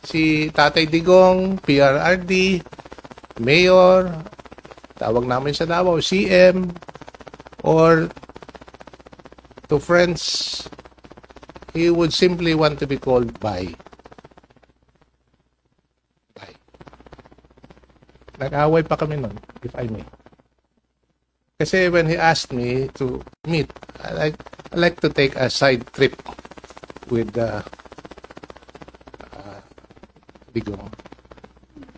si Tatay Digong, PRRD, Mayor, tawag namin sa Davao, CM, or to friends, he would simply want to be called Bay. Bay. Nag-away pa kami nun, if I may. Kasi when he asked me to meet, I like to take a side trip with Digong.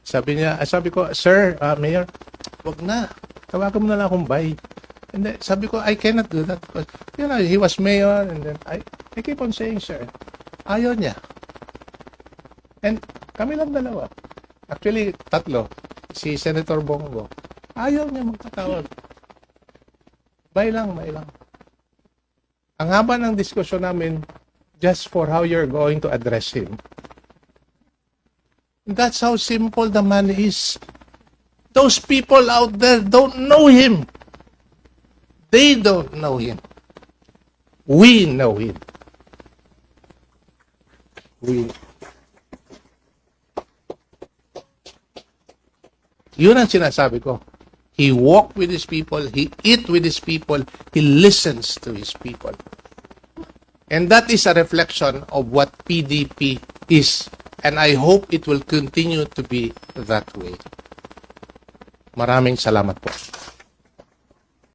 Sabi ko, Sir, Mayor, wag na. Tawagan mo na lang akong Bay. And then, sabi ko, I cannot do that because, he was mayor and then I keep on saying, sir, ayaw niya. And kami lang dalawa. Actually, tatlo. Si Senator Bongo. Ayaw niya magpatawag. Bay lang. Ang haba ng diskusyon namin just for how you're going to address him. That's how simple the man is. Those people out there don't know him. They don't know him. We know him. Yun ang sinasabi ko. He walked with his people, he eat with his people, he listens to his people. And that is a reflection of what PDP is. And I hope it will continue to be that way. Maraming salamat po.